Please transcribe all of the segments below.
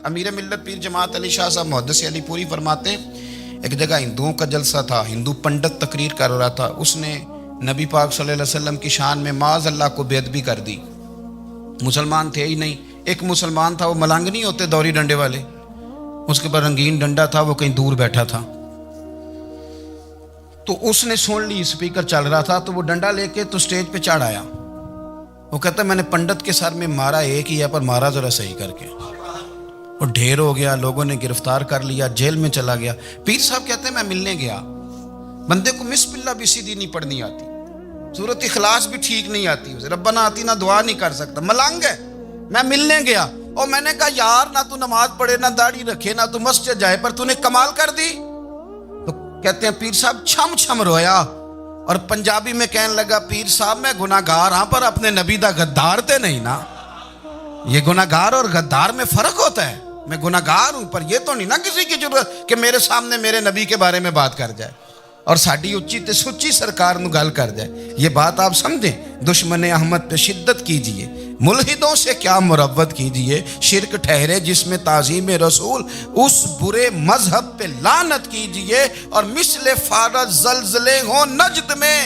امیر ملت پیر جماعت علی شاہ صاحب محدث علی پوری فرماتے ہیں ایک جگہ ہندوؤں کا جلسہ تھا، ہندو پنڈت تقریر کر رہا تھا، اس نے نبی پاک صلی اللہ علیہ وسلم کی شان میں معاذ اللہ کو بے ادبی کر دی۔ مسلمان تھے ہی نہیں، ایک مسلمان تھا، وہ ملنگ نہیں ہوتے دوری ڈنڈے والے، اس کے پر رنگین ڈنڈا تھا، وہ کہیں دور بیٹھا تھا، تو اس نے سن لی اسپیکر چل رہا تھا، تو وہ ڈنڈا لے کے تو سٹیج پہ چڑھ آیا۔ وہ کہتا ہے میں نے پنڈت کے سر میں مارا ایک ہی ہے، پر مارا ذرا صحیح کر کے، اور ڈھیر ہو گیا، لوگوں نے گرفتار کر لیا، جیل میں چلا گیا۔ پیر صاحب کہتے ہیں میں ملنے گیا، بندے کو بسم اللہ بھی سیدھی نہیں پڑھنی آتی، سورۃ اخلاص بھی ٹھیک نہیں آتی، اسے ربنا آتینا دعا نہیں کر سکتا، ملنگ ہے۔ میں ملنے گیا اور میں نے کہا یار نہ تو نماز پڑھے، نہ داڑھی رکھے، نہ تو مسجد جائے، پر تو نے کمال کر دی۔ تو کہتے ہیں پیر صاحب چھم چھم رویا اور پنجابی میں کہنے لگا پیر صاحب میں گناہگار ہاں، پر اپنے نبی دا غدار تے نہیں نا۔ یہ گناہگار اور غدار میں فرق ہوتا ہے، میں گناہگار ہوں، پر یہ تو نہیں نا کسی کی ضرورت کہ میرے سامنے میرے نبی کے بارے میں بات کر جائے اور ساڑی اچھی تے سچی سرکار نو گل کر جائے۔ یہ بات آپ سمجھیں، دشمن احمد پہ شدت کیجئے، ملحدوں سے کیا مروت کیجئے، شرک ٹھہرے جس میں تعظیم رسول، اس برے مذہب پہ لعنت کیجئے، اور مثل فارض زلزلے ہوں نجد میں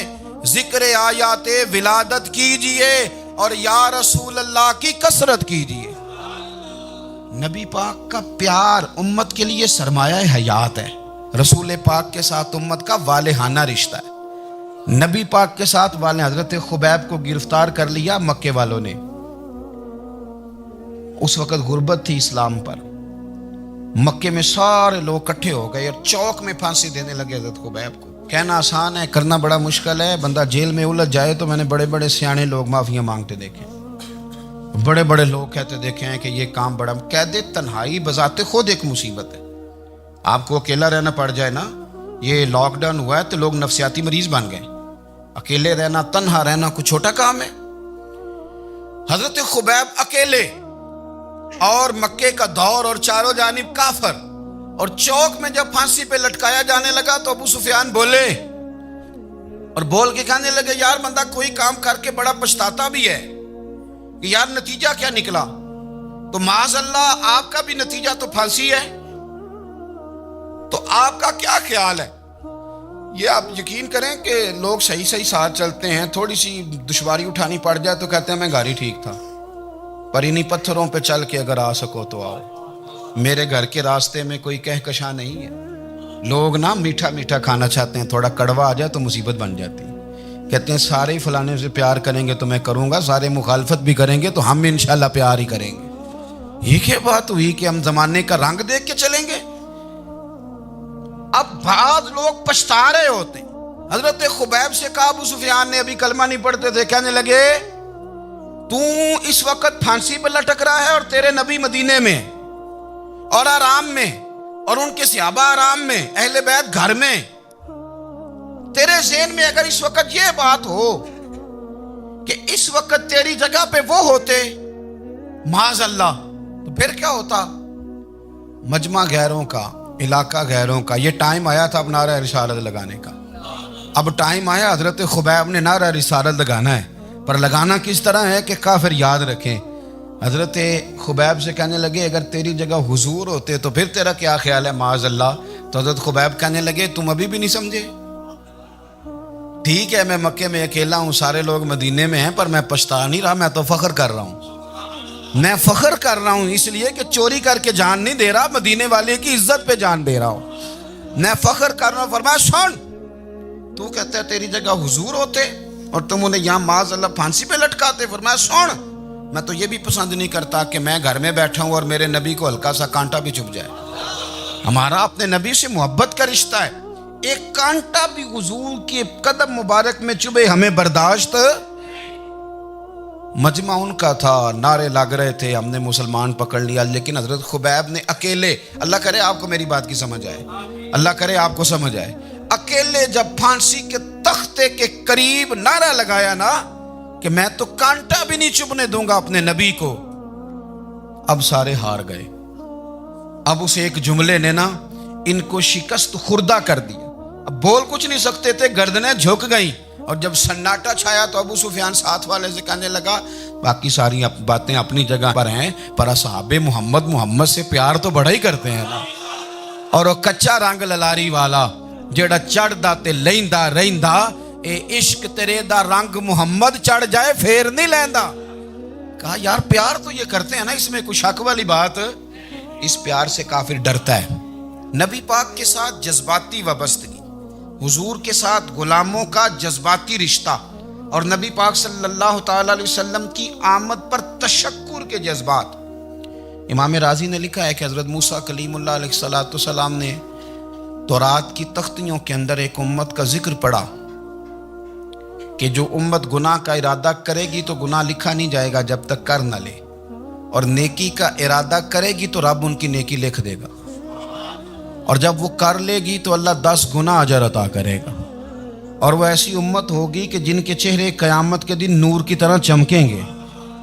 ذکر آیات ولادت کیجئے، اور یا رسول اللہ کی کثرت کیجئے۔ نبی پاک کا پیار امت کے لیے سرمایہ حیات ہے، رسول پاک کے ساتھ امت کا والہانہ رشتہ ہے۔ نبی پاک کے ساتھ والے حضرت خبیب کو گرفتار کر لیا مکے والوں نے، اس وقت غربت تھی اسلام پر، مکے میں سارے لوگ کٹھے ہو گئے اور چوک میں پھانسی دینے لگے حضرت خبیب کو۔ کہنا آسان ہے، کرنا بڑا مشکل ہے، بندہ جیل میں الجھ جائے تو میں نے بڑے بڑے سیانے لوگ معافیاں مانگتے دیکھے، بڑے بڑے لوگ کہتے دیکھے ہیں کہ یہ کام بڑا، قید تنہائی بذات خود ایک مصیبت ہے۔ آپ کو اکیلا رہنا پڑ جائے نا، یہ لاک ڈاؤن ہوا ہے تو لوگ نفسیاتی مریض بن گئے، اکیلے رہنا، تنہا رہنا کوئی چھوٹا کام ہے؟ حضرت خبیب اکیلے، اور مکے کا دور اور چاروں جانب کافر، اور چوک میں جب پھانسی پہ لٹکایا جانے لگا تو ابو سفیان بولے اور بول کے کہنے لگے یار بندہ کوئی کام کر کے بڑا پچھتاتا بھی ہے کہ یار نتیجہ کیا نکلا، تو معاذ اللہ آپ کا بھی نتیجہ تو پھانسی ہے، تو آپ کا کیا خیال ہے؟ یہ آپ یقین کریں کہ لوگ صحیح صحیح ساتھ چلتے ہیں، تھوڑی سی دشواری اٹھانی پڑ جائے تو کہتے ہیں میں گاڑی ٹھیک تھا، پر انہی پتھروں پہ چل کے اگر آ سکو تو آؤ، میرے گھر کے راستے میں کوئی کہکشاں نہیں ہے۔ لوگ نا میٹھا میٹھا کھانا چاہتے ہیں، تھوڑا کڑوا آ جائے تو مصیبت بن جاتی ہے، کہتے ہیں سارے فلانے سے پیار کریں گے تو میں کروں گا، سارے مخالفت بھی کریں گے تو ہم انشاءاللہ پیار ہی کریں گے۔ یہ کیا بات ہوئی کہ ہم زمانے کا رنگ دیکھ کے چلیں گے؟ اب بعض لوگ پچھتا رہے ہوتے ہیں۔ حضرت خبیب سے کہا، ابو سفیان نے ابھی کلمہ نہیں پڑھتے تھے، کہنے لگے تو اس وقت پھانسی پہ لٹک رہا ہے اور تیرے نبی مدینے میں اور آرام میں، اور ان کے صحابہ آرام میں، اہل بیت گھر میں، تیرے ذہن میں اگر اس وقت یہ بات ہو کہ اس وقت تیری جگہ پہ وہ ہوتے معاذ اللہ، تو پھر کیا ہوتا؟ مجمع غیروں کا، علاقہ غیروں کا۔ یہ ٹائم آیا تھا اب نعرہ رسالت لگانے کا، اب ٹائم آیا حضرت خبیب نے نعرہ رسالت لگانا ہے، پر لگانا کس طرح ہے کہ کافر یاد رکھیں۔ حضرت خبیب سے کہنے لگے اگر تیری جگہ حضور ہوتے تو پھر تیرا کیا خیال ہے معاذ اللہ؟ تو حضرت خبیب کہنے لگے تم ابھی بھی نہیں سمجھے؟ ٹھیک ہے میں مکے میں اکیلا ہوں، سارے لوگ مدینے میں ہیں، پر میں پچھتا نہیں رہا، میں تو فخر کر رہا ہوں، میں فخر کر رہا ہوں اس لیے کہ چوری کر کے جان نہیں دے رہا، مدینے والے کی عزت پہ جان دے رہا ہوں، میں فخر کر رہا ہوں۔ فرمایا سن، تو کہتا ہے تیری جگہ حضور ہوتے اور تم انہیں یہاں معاذ اللہ پھانسی پہ لٹکاتے۔ فرمایا سن، میں تو یہ بھی پسند نہیں کرتا کہ میں گھر میں بیٹھا ہوں اور میرے نبی کو ہلکا سا کانٹا بھی چبھ جائے، ہمارا اپنے نبی سے محبت کا رشتہ ہے، ایک کانٹا بھی حضور کے قدم مبارک میں چبھے ہمیں برداشت۔ مجمع ان کا تھا، نعرے لگ رہے تھے، ہم نے مسلمان پکڑ لیا، لیکن حضرت خبیب نے اکیلے، اللہ کرے آپ کو میری بات کی سمجھ آئے، اللہ کرے آپ کو سمجھ آئے، اکیلے جب پھانسی کے تختے کے قریب نعرہ لگایا نا کہ میں تو کانٹا بھی نہیں چبھنے دوں گا اپنے نبی کو، اب سارے ہار گئے۔ اب اس ایک جملے نے نا ان کو شکست خوردہ کر دیا، اب بول کچھ نہیں سکتے تھے، گردنیں جھک گئیں، اور جب سناٹا چھایا تو ابو سفیان ساتھ والے سے کہنے لگا باقی ساری باتیں اپنی جگہ پر ہیں پر اصحاب محمد سے پیار تو بڑا ہی کرتے ہیں نا. اور وہ کچا رنگ للاری والا جیڑا چڑھ دا تے لیندا رہندا اے عشق تیرے دا رنگ محمد چڑھ جائے پھر نہیں لیندا. کہا یار پیار تو یہ کرتے ہیں نا, اس میں کوئی شک والی بات. اس پیار سے کافر ڈرتا ہے. نبی پاک کے ساتھ جذباتی وابستگی, حضور کے ساتھ غلاموں کا جذباتی رشتہ, اور نبی پاک صلی اللہ تعالی علیہ وسلم کی آمد پر تشکر کے جذبات. امام رازی نے لکھا ہے کہ حضرت موسیٰ کلیم اللہ علیہ السلام نے تورات کی تختیوں کے اندر ایک امت کا ذکر پڑھا کہ جو امت گناہ کا ارادہ کرے گی تو گناہ لکھا نہیں جائے گا جب تک کر نہ لے, اور نیکی کا ارادہ کرے گی تو رب ان کی نیکی لکھ دے گا, اور جب وہ کر لے گی تو اللہ 10 گنا اجر عطا کرے گا. اور وہ ایسی امت ہوگی کہ جن کے چہرے قیامت کے دن نور کی طرح چمکیں گے,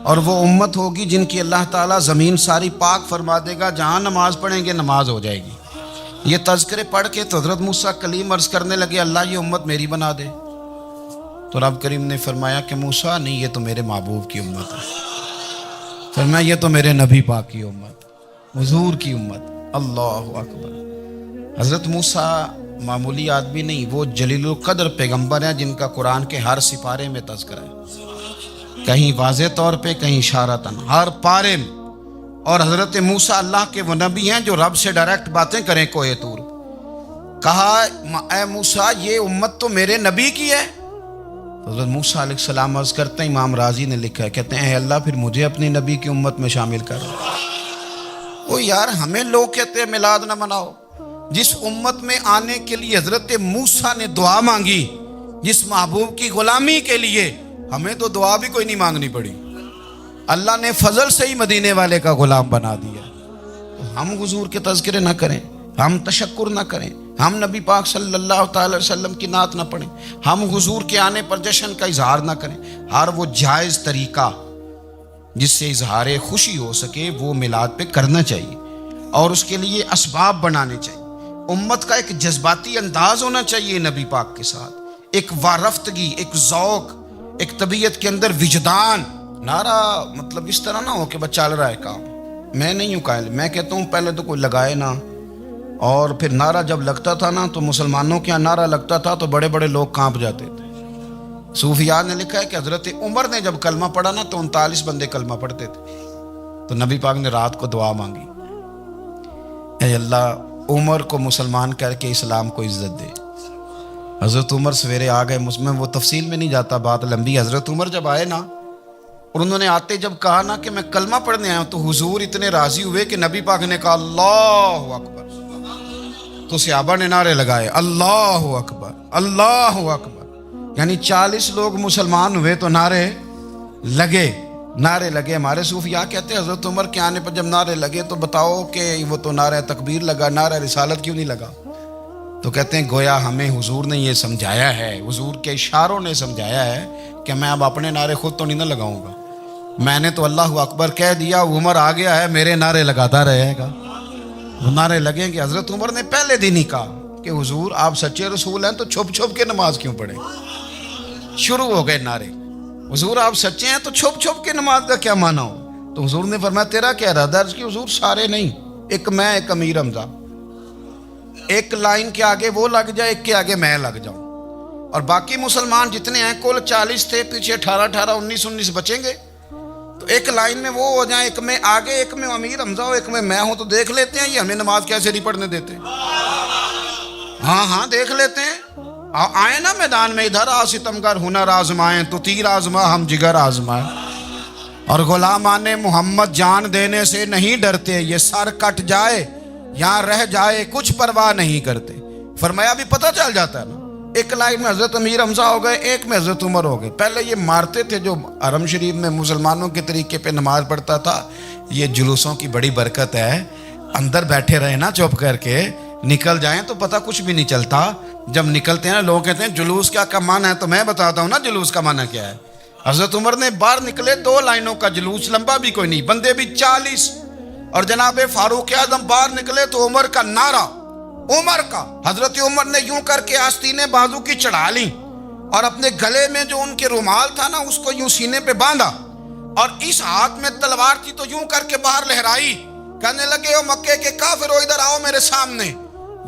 اور وہ امت ہوگی جن کی اللہ تعالیٰ زمین ساری پاک فرما دے گا, جہاں نماز پڑھیں گے نماز ہو جائے گی. یہ تذکرے پڑھ کے تو حضرت موسیٰ کلیم عرض کرنے لگے اللہ یہ امت میری بنا دے. تو رب کریم نے فرمایا کہ موسیٰ نہیں, یہ تو میرے محبوب کی امت ہے. فرمایا یہ تو میرے نبی پاک کی امت, حضور کی امت. اللہ اکبر. حضرت موسیٰ معمولی آدمی نہیں, وہ جلیل القدر پیغمبر ہیں جن کا قرآن کے ہر سپارے میں تذکرہ ہے, کہیں واضح طور پہ کہیں اشارتاً, ہر پارے میں. اور حضرت موسیٰ اللہ کے وہ نبی ہیں جو رب سے ڈائریکٹ باتیں کریں کوہ طور. کہا اے موسیٰ یہ امت تو میرے نبی کی ہے. حضرت موسیٰ علیہ السلام عرض کرتے ہیں, امام رازی نے لکھا ہے, کہتے ہیں اے اللہ پھر مجھے اپنی نبی کی امت میں شامل کر. وہ یار ہمیں لوگ کہتے ہیں میلاد نہ مناؤ. جس امت میں آنے کے لیے حضرت موسیٰ نے دعا مانگی, جس محبوب کی غلامی کے لیے, ہمیں تو دعا بھی کوئی نہیں مانگنی پڑی, اللہ نے فضل سے ہی مدینے والے کا غلام بنا دیا. ہم حضور کے تذکرے نہ کریں, ہم تشکر نہ کریں, ہم نبی پاک صلی اللہ تعالی وسلم کی نعت نہ پڑھیں, ہم حضور کے آنے پر جشن کا اظہار نہ کریں. ہر وہ جائز طریقہ جس سے اظہار خوشی ہو سکے وہ میلاد پہ کرنا چاہیے, اور اس کے لیے اسباب بنانے چاہیے. امت کا ایک جذباتی انداز ہونا چاہیے نبی پاک کے ساتھ, ایک وارفتگی, ایک ذوق, ایک طبیعت کے اندر وجدان. نعرہ مطلب اس طرح نہ ہو کہ بس چل رہا ہے کام. میں نہیں ہوں قائل, میں کہتا ہوں پہلے تو کوئی لگائے نہ, اور پھر نعرہ جب لگتا تھا نا تو مسلمانوں کے یہاں نعرہ لگتا تھا تو بڑے بڑے لوگ کانپ جاتے تھے. صوفیاء نے لکھا ہے کہ حضرت عمر نے جب کلمہ پڑھا نا تو 39 بندے کلمہ پڑھتے تھے. تو نبی پاک نے رات کو دعا مانگی, اے اللہ عمر کو مسلمان کر کے اسلام کو عزت دے. حضرت عمر سویرے آ گئے, میں وہ تفصیل میں نہیں جاتا, بات لمبی. حضرت عمر جب آئے نا, اور انہوں نے آتے جب کہا نا کہ میں کلمہ پڑھنے آیا ہوں, تو حضور اتنے راضی ہوئے کہ نبی پاک نے کہا اللہ اکبر. تو صحابہ نے نعرے لگائے اللہ اکبر اللہ اکبر, یعنی 40 لوگ مسلمان ہوئے تو نعرے لگے. ہمارے صوفیاء کہتے ہیں حضرت عمر کے آنے پر جب نعرے لگے تو بتاؤ کہ وہ تو نعرہ تکبیر لگا, نعرہ رسالت کیوں نہیں لگا؟ تو کہتے ہیں گویا ہمیں حضور نے یہ سمجھایا ہے, حضور کے اشاروں نے سمجھایا ہے کہ میں اب اپنے نعرے خود تو نہیں نہ لگاؤں گا, میں نے تو اللہ اکبر کہہ دیا, عمر آ گیا ہے میرے نعرے لگاتا رہے گا. وہ نعرے لگیں گے. حضرت عمر نے پہلے دن ہی کہا کہ حضور آپ سچے رسول ہیں تو چھپ چھپ کے نماز کیوں پڑھیں. شروع ہو گئے نعرے, حضور آپ سچے ہیں تو چھپ چھپ کے نماز کا کیا معنی ہو؟ تو حضور نے فرمایا تیرا کیا ارادہ ہے؟ حضور سارے نہیں, ایک میں, ایک امیر حمزہ, ایک لائن کے آگے وہ لگ جائے, ایک کے آگے میں لگ جاؤں, اور باقی مسلمان جتنے ہیں کل 40 تھے, پیچھے 18 19 بچیں گے, تو ایک لائن میں وہ ہو جائیں, ایک میں آگے, ایک میں امیر حمزہ ہو, ایک میں ہوں, تو دیکھ لیتے ہیں یہ ہمیں نماز کیسے نہیں پڑھنے دیتے. ہاں دیکھ لیتے ہیں. آئے نا میدان میں, ادھر آ ستمگر ہنر آزمائیں, تو تیر آزما ہم جگر آزمائیں, اور غلامان محمد جان دینے سے نہیں ڈرتے, یہ سر کٹ جائے یہاں رہ جائے کچھ پرواہ نہیں کرتے. فرمایا بھی پتہ چل جاتا ہے نا, ایک لائن میں حضرت امیر حمزہ ہو گئے, ایک میں حضرت عمر ہو گئے. پہلے یہ مارتے تھے جو حرم شریف میں مسلمانوں کے طریقے پہ نماز پڑھتا تھا. یہ جلوسوں کی بڑی برکت ہے, اندر بیٹھے رہے نا چپ کر کے, نکل جائیں تو پتہ کچھ بھی نہیں چلتا. جب نکلتے ہیں لوگ کہتے ہیں جلوس کیا معنی ہے, تو میں بتاتا ہوں نا جلوس کا معنی کیا ہے. حضرت عمر نے باہر نکلے 2 لائنوں کا جلوس, لمبا بھی کوئی نہیں, بندے بھی 40, اور جناب فاروق اعظم باہر نکلے تو عمر کا نعرہ, عمر کا. حضرت عمر نے یوں کر کے آستینیں بازو کی چڑھا لی, اور اپنے گلے میں جو ان کے رومال تھا نا اس کو یوں سینے پہ باندھا اور اس ہاتھ میں تلوار تھی تو یوں کر کے باہر لہرائی. کہنے لگے او مکے کے کافرو ادھر آؤ میرے سامنے.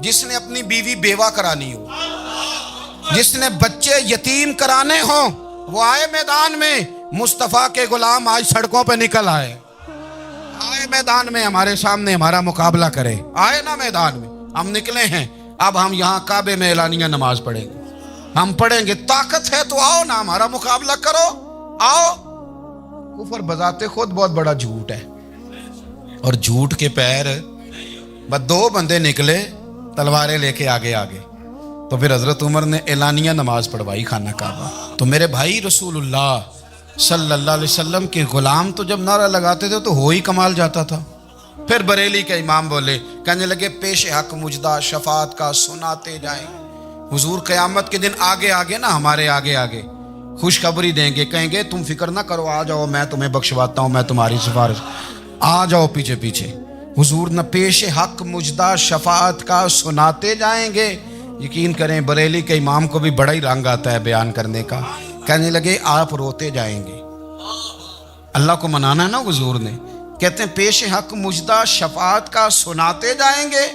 جس نے اپنی بیوی بیوہ کرانی ہو, جس نے بچے یتیم کرانے ہوں, وہ آئے میدان میں. مصطفیٰ کے غلام آج سڑکوں پہ نکل آئے میدان میں ہمارے سامنے ہمارا مقابلہ کرے. آئے نا میدان میں, ہم نکلے ہیں. اب ہم یہاں کعبے میں اعلانیہ نماز پڑھیں گے, ہم پڑھیں گے. طاقت ہے تو آؤ نا ہمارا مقابلہ کرو, آؤ. کفر بذات خود بہت بڑا جھوٹ ہے, اور جھوٹ کے پیر بس 2 بندے نکلے تلواریں لے کے آگے. تو پھر حضرت عمر نے اعلانیہ نماز پڑھوائی خانہ کعبہ. تو میرے بھائی رسول اللہ صلی اللہ علیہ وسلم کے غلام تو جب نعرہ لگاتے تھے تو ہو ہی کمال جاتا تھا. پھر بریلی کے امام بولے, کہنے لگے پیش حق مجدہ شفاعت کا سناتے جائیں. حضور قیامت کے دن آگے نا ہمارے آگے خوشخبری دیں گے, کہیں گے تم فکر نہ کرو, آ جاؤ میں تمہیں بخشواتا ہوں, میں تمہاری سفارش, آ جاؤ پیچھے. حضور نہ پیش حق مجدہ شفاعت کا سناتے جائیں گے. یقین کریں بریلی کے امام کو بھی بڑا ہی رنگ آتا ہے بیان کرنے کا. کہنے لگے آپ روتے جائیں گے. اللہ کو منانا ہے نا حضور نے. کہتے ہیں پیش حق مجدہ شفاعت کا سناتے جائیں گے,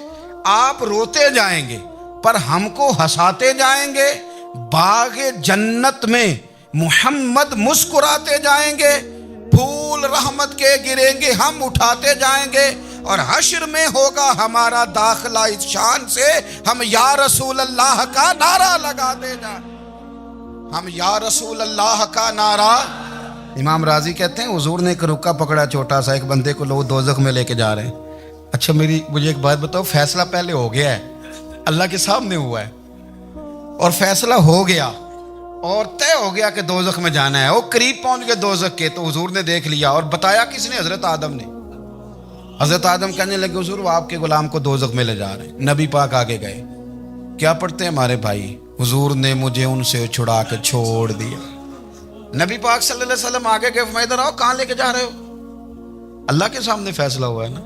آپ روتے جائیں گے پر ہم کو ہنساتے جائیں گے. باغ جنت میں محمد مسکراتے جائیں گے. پھول رحمت کے گریں گے, ہم اٹھاتے جائیں گے. اور حشر میں ہوگا ہمارا داخلہ اس شان سے, ہم یا رسول اللہ کا نعرہ لگاتے جائیں. ہم یا رسول اللہ کا نعرہ. امام راضی کہتے ہیں حضور نے ایک رکا پکڑا چھوٹا سا, ایک بندے کو لوگ دوزخ میں لے کے جا رہے ہیں. اچھا مجھے ایک بات بتاؤ, فیصلہ پہلے ہو گیا ہے, اللہ کے سامنے ہوا ہے, اور فیصلہ ہو گیا اور طے ہو گیا کہ دوزخ میں جانا ہے. وہ قریب پہنچ گئے دوزخ کے, تو حضور نے دیکھ لیا. اور بتایا کس نے؟ حضرت آدم نے. حضرت آدم کہنے لگے حضور وہ آپ کے غلام کو دوزخ میں لے جا رہے ہیں. نبی پاک آگے گئے. کیا پڑھتے ہیں ہمارے بھائی؟ حضور نے مجھے ان سے چھڑا کے چھوڑ دیا. نبی پاک صلی اللہ علیہ وسلم آگے گئے, فرمایا ادھر آؤ, کہاں لے کے جا رہے ہو؟ اللہ کے سامنے فیصلہ ہوا ہے نا,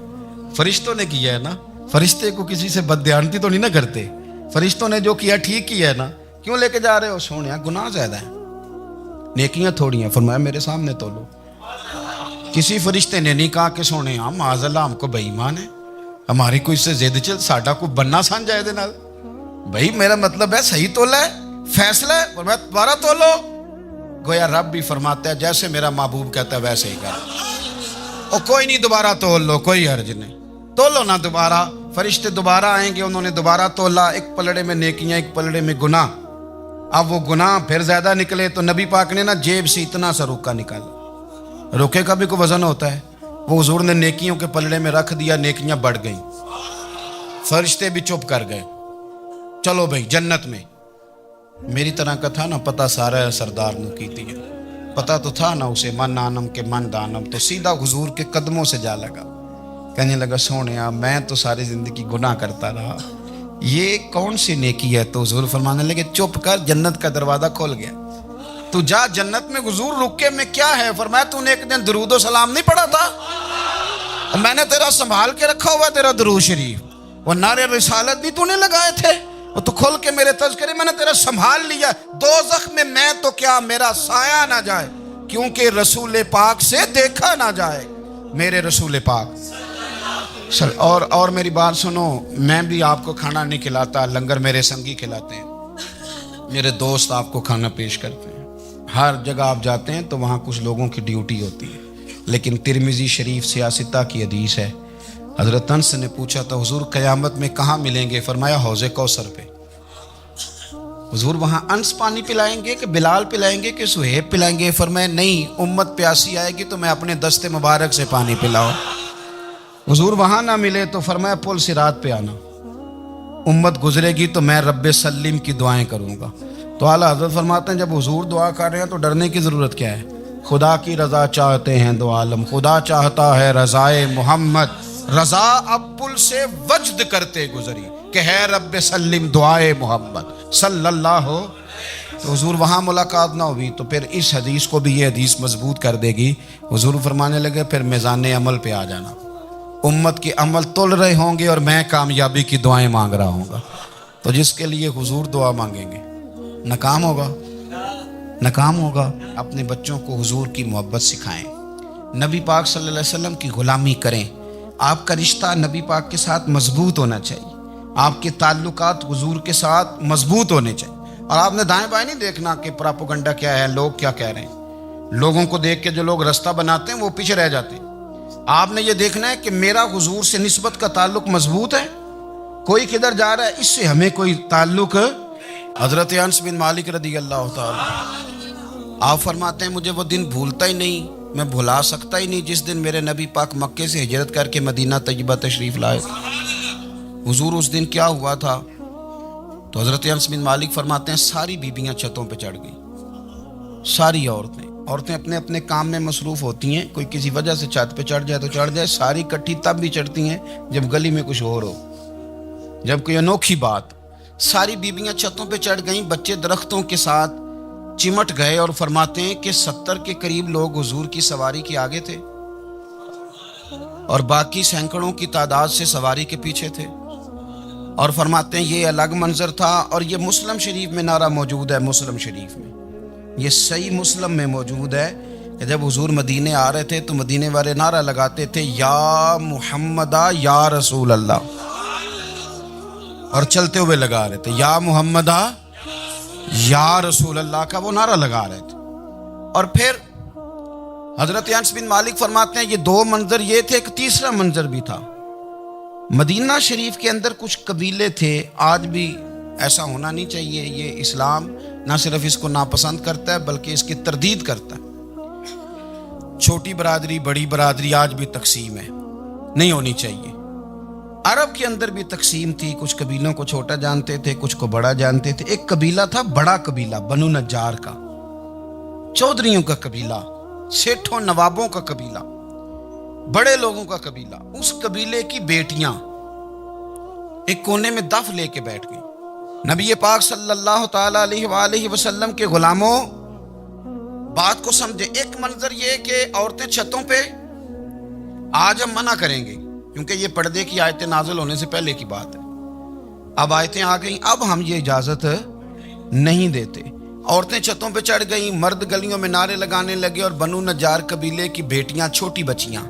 فرشتوں نے کیا ہے نا. فرشتے کو کسی سے بددیانتی تو نہیں نہ کرتے, فرشتوں نے جو کیا ٹھیک کیا ہے نا. کیوں لے کے جا رہے ہو؟ سونے گناہ زیادہ ہیں, نیکیاں تھوڑی ہیں. فرمایا میرے سامنے تولو. کسی فرشتے نے نہیں کہا کہ سونے معاذ اللہ ہم کو بے ایمان ہے, ہماری کوئی سے زید چل ساڈا کو بننا سان جائے دے نال. بھائی میرا مطلب ہے صحیح تولا ہے, فیصلہ ہے, فرمایا دوبارہ تولو. گویا رب بھی فرماتا ہے جیسے میرا محبوب کہتا ہے ویسے ہی کر. اور کوئی نہیں, دوبارہ تول لو, کوئی حرج نہیں, تولو نہ دوبارہ. فرشتے دوبارہ آئیں گے, انہوں نے دوبارہ تولا. ایک پلڑے میں نیکیاں, ایک پلڑے میں گناہ. اب وہ گناہ پھر زیادہ نکلے تو نبی پاک نے نا جیب سے اتنا سا روکا نکالا. روکے کا بھی کوئی وزن ہوتا ہے, وہ حضور نے نیکیوں کے پلڑے میں رکھ دیا. نیکیاں بڑھ گئیں, فرشتے بھی چپ کر گئے. چلو بھائی جنت میں. میری طرح کا تھا نا پتہ سارا سردار نو کیتی ہے, پتہ تو تھا نا اسے من آنم کے من دانم. تو سیدھا حضور کے قدموں سے جا لگا. کہنے لگا سونیا میں تو ساری زندگی گناہ کرتا رہا, یہ کون سی نیکی ہے؟ تو حضور فرمانے لگے چپ کر, جنت کا دروازہ کھول گیا, تو جا جنت میں. حضور رکے میں کیا ہے؟ فرمایا تو نے ایک دن درود و سلام نہیں پڑھا تھا, میں نے تیرا سنبھال کے رکھا ہوا تیرا درود شریف. وہ نعرے رسالت بھی تو نے لگائے تھے, وہ تو کھول کے میرے تذکرے میں نے تیرا سنبھال لیا. دوزخ میں تو کیا میرا سایہ نہ جائے, کیونکہ رسول پاک سے دیکھا نہ جائے. میرے رسول پاک اور میری بات سنو, میں بھی آپ کو کھانا نہیں کھلاتا, لنگر میرے سنگی کھلاتے ہیں, میرے دوست آپ کو کھانا پیش کرتے ہیں. ہر جگہ آپ جاتے ہیں تو وہاں کچھ لوگوں کی ڈیوٹی ہوتی ہے. لیکن ترمذی شریف سیاستہ کی حدیث ہے, حضرت انس نے پوچھا تھا حضور قیامت میں کہاں ملیں گے؟ فرمایا حوض کوثر پہ. حضور وہاں انس پانی پلائیں گے کہ بلال پلائیں گے کہ سہیب پلائیں گے؟ فرمایا نہیں, امت پیاسی آئے گی تو میں اپنے دست مبارک سے پانی پلاؤں. حضور وہاں نہ ملے تو فرمایا پل صراط پہ آنا, امت گزرے گی تو میں رب سلیم کی دعائیں کروں گا. تو اعلیٰ حضرت فرماتے ہیں جب حضور دعا کر رہے ہیں تو ڈرنے کی ضرورت کیا ہے؟ خدا کی رضا چاہتے ہیں دو عالم, خدا چاہتا ہے رضائے محمد. رضا اب پل سے وجد کرتے گزری کہ ہے رب سلم دعائے محمد صلی اللہ ہو. تو حضور وہاں ملاقات نہ ہوئی تو پھر اس حدیث کو بھی یہ حدیث مضبوط کر دے گی. حضور فرمانے لگے پھر میزان عمل پہ آ جانا, امت کے عمل تول رہے ہوں گے اور میں کامیابی کی دعائیں مانگ رہا ہوں گا. تو جس کے لیے حضور دعا مانگیں گے ناکام ہوگا, ناکام ہوگا۔ اپنے بچوں کو حضور کی محبت سکھائیں، نبی پاک صلی اللہ علیہ وسلم کی غلامی کریں۔ آپ کا رشتہ نبی پاک کے ساتھ مضبوط ہونا چاہیے، آپ کے تعلقات حضور کے ساتھ مضبوط ہونے چاہیے۔ اور آپ نے دائیں بائیں نہیں دیکھنا کہ پراپوگنڈا کیا ہے، لوگ کیا کہہ رہے ہیں۔ لوگوں کو دیکھ کے جو لوگ رستہ بناتے ہیں وہ پیچھے رہ جاتے ہیں۔ آپ نے یہ دیکھنا ہے کہ میرا حضور سے نسبت کا تعلق مضبوط ہے، کوئی کدھر جا رہا ہے اس سے ہمیں کوئی تعلق۔ حضرت انس بن مالک رضی اللہ تعالی آپ فرماتے ہیں مجھے وہ دن بھولتا ہی نہیں، میں بھلا سکتا ہی نہیں جس دن میرے نبی پاک مکے سے ہجرت کر کے مدینہ طیبہ تشریف لائے۔ حضور اس دن کیا ہوا تھا؟ تو حضرت انس بن مالک فرماتے ہیں ساری بیبیاں چھتوں پہ چڑھ گئی، ساری عورتیں اپنے اپنے کام میں مصروف ہوتی ہیں، کوئی کسی وجہ سے چھت پہ چڑھ جائے تو چڑھ جائے، ساری کٹھی تب بھی چڑھتی ہیں جب گلی میں کچھ اور ہو، جب کوئی انوکھی بات۔ ساری بیبیاں چھتوں پہ چڑھ گئیں، بچے درختوں کے ساتھ چمٹ گئے، اور فرماتے ہیں کہ 70 کے قریب لوگ حضور کی سواری کے آگے تھے اور باقی سینکڑوں کی تعداد سے سواری کے پیچھے تھے۔ اور فرماتے ہیں یہ الگ منظر تھا، اور یہ مسلم شریف میں نعرہ موجود ہے، مسلم شریف میں یہ صحیح مسلم میں موجود ہے کہ جب حضور مدینے آ رہے تھے تو مدینے والے نعرہ لگاتے تھے یا محمدہ یا رسول اللہ، اور چلتے ہوئے لگا رہے تھے یا محمدہ یا رسول اللہ کا وہ نعرہ لگا رہے تھے۔ اور پھر حضرت انس بن مالک فرماتے ہیں یہ دو منظر یہ تھے، ایک تیسرا منظر بھی تھا۔ مدینہ شریف کے اندر کچھ قبیلے تھے، آج بھی ایسا ہونا نہیں چاہیے، یہ اسلام نہ صرف اس کو ناپسند کرتا ہے بلکہ اس کی تردید کرتا ہے۔ چھوٹی برادری بڑی برادری آج بھی تقسیم ہے، نہیں ہونی چاہیے۔ عرب کے اندر بھی تقسیم تھی، کچھ قبیلوں کو چھوٹا جانتے تھے، کچھ کو بڑا جانتے تھے۔ ایک قبیلہ تھا بڑا قبیلہ بنو نجار کا، چودھریوں کا قبیلہ، سیٹھوں نوابوں کا قبیلہ، بڑے لوگوں کا قبیلہ۔ اس قبیلے کی بیٹیاں ایک کونے میں دف لے کے بیٹھ گئی۔ نبی پاک صلی اللہ تعالی علیہ وآلہ وسلم کے غلاموں بات کو سمجھے۔ ایک منظر یہ کہ عورتیں چھتوں پہ، آج ہم منع کریں گے کیونکہ یہ پردے کی آیتیں نازل ہونے سے پہلے کی بات ہے، اب آیتیں آ گئیں، اب ہم یہ اجازت نہیں دیتے۔ عورتیں چھتوں پہ چڑھ گئیں، مرد گلیوں میں نعرے لگانے لگے، اور بنو نجار قبیلے کی بیٹیاں چھوٹی بچیاں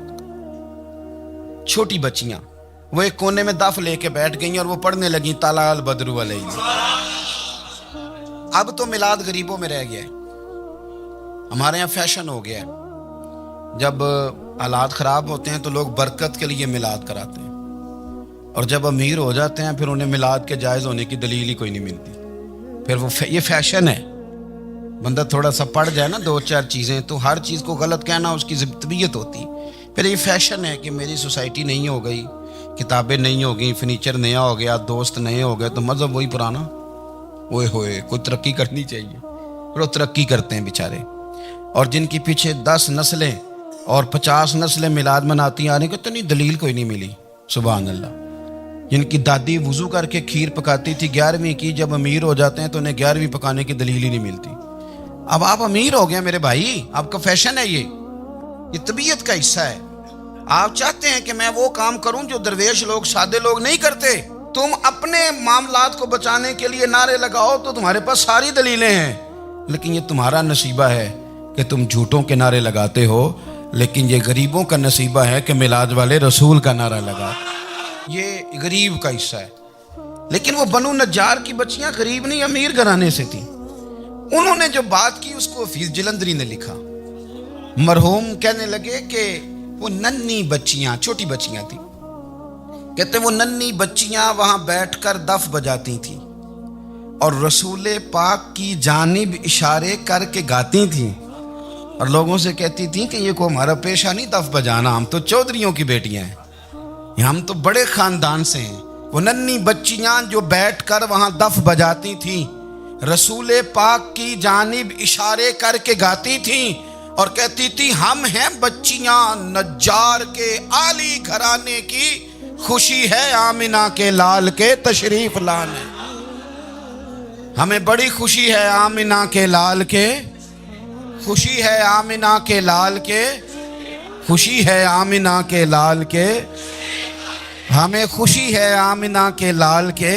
وہ ایک کونے میں دف لے کے بیٹھ گئیں اور وہ پڑھنے لگیں طلع البدر علیہ۔ اب تو میلاد غریبوں میں رہ گیا ہے، ہمارے یہاں فیشن ہو گیا ہے، جب حالات خراب ہوتے ہیں تو لوگ برکت کے لیے میلاد کراتے ہیں، اور جب امیر ہو جاتے ہیں پھر انہیں میلاد کے جائز ہونے کی دلیل ہی کوئی نہیں ملتی، پھر وہ یہ فیشن ہے۔ بندہ تھوڑا سا پڑھ جائے نا دو چار چیزیں تو ہر چیز کو غلط کہنا اس کی طبیعت ہوتی، پھر یہ فیشن ہے کہ میری سوسائٹی نہیں ہو گئی، کتابیں نہیں ہو گئی، فرنیچر نیا ہو گیا، دوست نئے ہو گئے تو مذہب وہی پرانا۔ اوئے ہوئے کوئی ترقی کرنی چاہیے، پھر وہ ترقی کرتے ہیں بیچارے، اور جن کی پیچھے 10 نسلیں اور 50 نسلیں میلاد مناتی آنے کو تو دلیل کوئی نہیں ملی۔ سبحان اللہ۔ جن کی دادی وضو کر کے کھیر پکاتی تھی 11ویں کی، جب امیر ہو جاتے ہیں تو انہیں 11ویں پکانے کی دلیل ہی نہیں ملتی۔ اب آپ امیر ہو گئے میرے بھائی، آپ کا فیشن ہے، یہ طبیعت کا حصہ ہے۔ آپ چاہتے ہیں کہ میں وہ کام کروں جو درویش لوگ سادے لوگ نہیں کرتے، تم اپنے معاملات کو بچانے کے لیے نعرے لگاؤ تو تمہارے پاس ساری دلیلیں ہیں، لیکن یہ تمہارا نصیبہ ہے کہ تم جھوٹوں کے نعرے لگاتے ہو، لیکن یہ غریبوں کا نصیبہ ہے کہ میلاد والے رسول کا نعرہ لگا۔ یہ غریب کا حصہ ہے۔ لیکن وہ بنو نجار کی بچیاں غریب نہیں امیر گھرانے سے تھیں، انہوں نے جو بات کی اس کو حفیظ جلندری نے لکھا۔ مرحوم کہنے لگے کہ وہ ننھی بچیاں، چھوٹی بچیاں تھیں، کہتے وہ ننھی بچیاں وہاں بیٹھ کر دف بجاتی تھیں اور رسول پاک کی جانب اشارے کر کے گاتی تھیں، اور لوگوں سے کہتی تھیں کہ یہ کوئی ہمارا پیشہ نہیں دف بجانا، ہم تو چودھریوں کی بیٹیاں ہیں، ہم تو بڑے خاندان سے ہیں۔ وہ ننھی بچیاں جو بیٹھ کر وہاں دف بجاتی تھیں، رسول پاک کی جانب اشارے کر کے گاتی تھیں اور کہتی تھی ہم ہیں بچیاں نجار کے عالی گھرانے کی، خوشی ہے آمنہ کے لال کے تشریف لانے، ہمیں بڑی خوشی ہے آمنہ کے لال کے، خوشی ہے آمنہ کے لال کے، خوشی ہے آمنہ کے لال کے، ہمیں خوشی ہے آمنہ کے لال کے